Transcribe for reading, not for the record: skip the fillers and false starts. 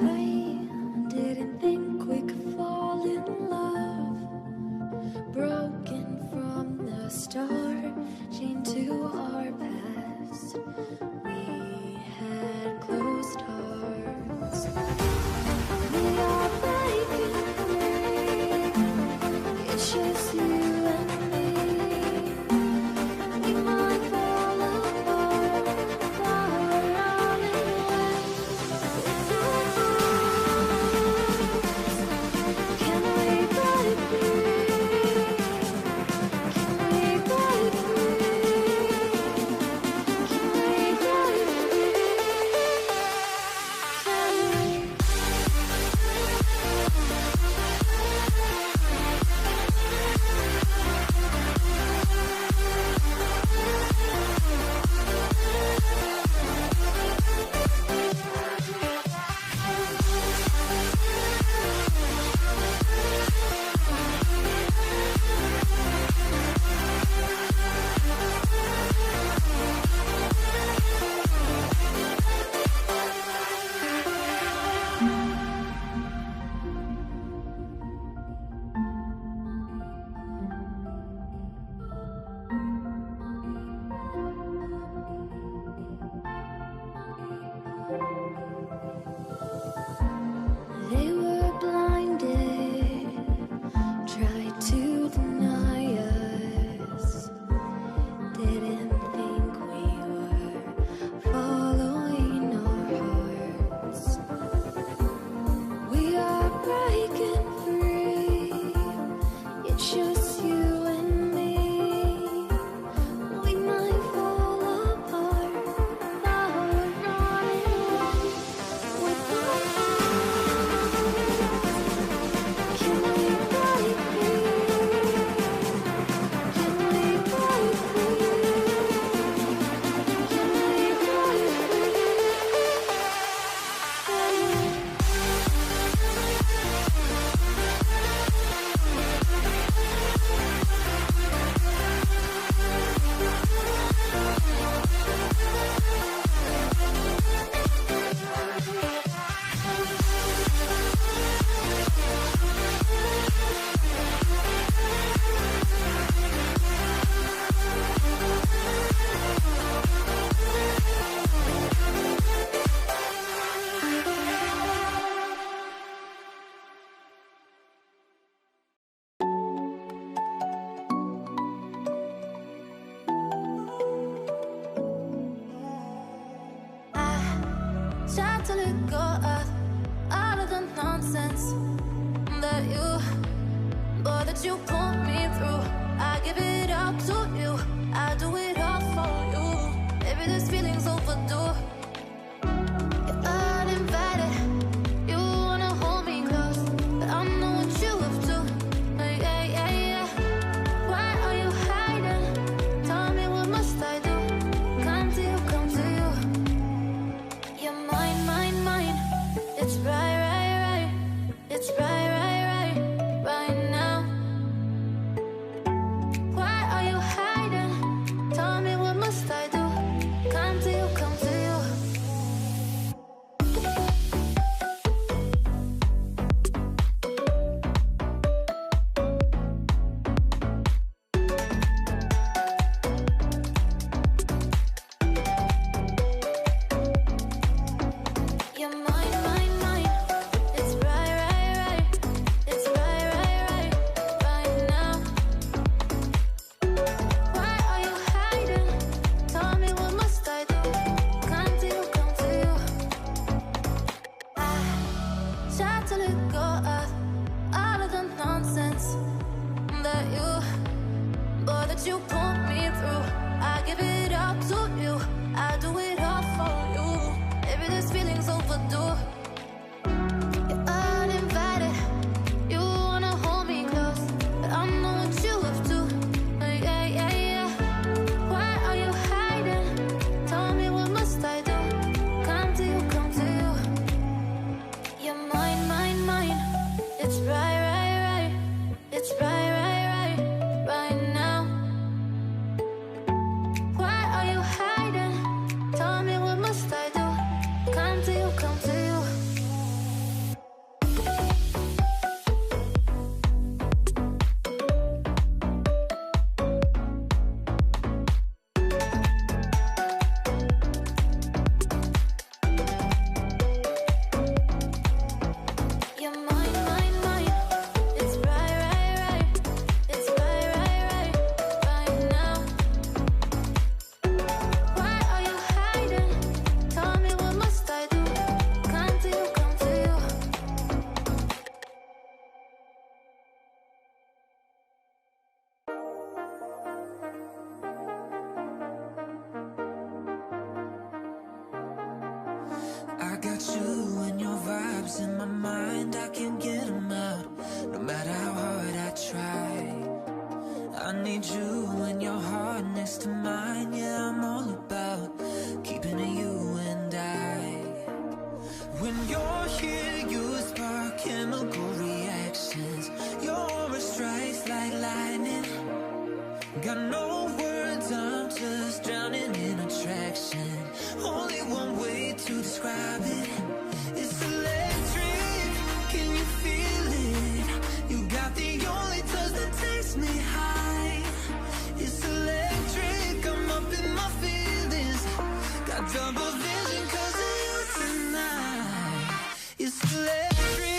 I didn't think we could fall in love. Broken from the start, chained to our past. We had closed hearts. We are breaking free. It's just you and me. We might fall apart, but we're running away. Can we break free? Can we break free? Can we break free? Can we? They were blinded, tried to deny us. Didn't think we were following our hearts. We are breaking free. It's just you and me. We might fall apart, but we're running away. With our can we break free? Can we break free? Can we break free? Can we? Tried to let go of all of the nonsense that you put me through. I give it all to you. I do it all for you. Maybe this feeling's overdue. You're uninvited. You wanna hold me close, but I know what you have to. Yeah, yeah, yeah. Why are you hiding? Tell me, what must I do? Come to you, come to you. You're mine, mine, mine. It's right, right, right. It's right, right, right, right now. pull me through. I give it up to you. I do it all for you. Maybe this feeling's overdue. You're uninvited. You wanna hold me close, but I know what you have to. Yeah, yeah, yeah. Why are you hiding? Tell me, what must I do? Come to you, come to you. You're mine, mine, mine. It's right, right, right. It's right, right, right, right now. Why are you hiding? Tell me, what must I do? Come to you, come to you. You're mine, mine, mine. It's right, right, right. It's right, right, right, right now. Why are you hiding? Tell me, what must I do? Come to you, come to you. I got you and your vibes in my mind, I can't get them out, no matter how hard I try. I need you and your heart next to mine, yeah, I'm all about keeping it you and I. When you're here, you spark chemical reactions, your aura strikes like lightning. Got no words, I'm just drowning in attraction. Only one way to describe it. It's electric, can you feel it? You got the only touch that takes me high. It's electric, I'm up in my feelings. Got double vision 'cause of you tonight. It's electric.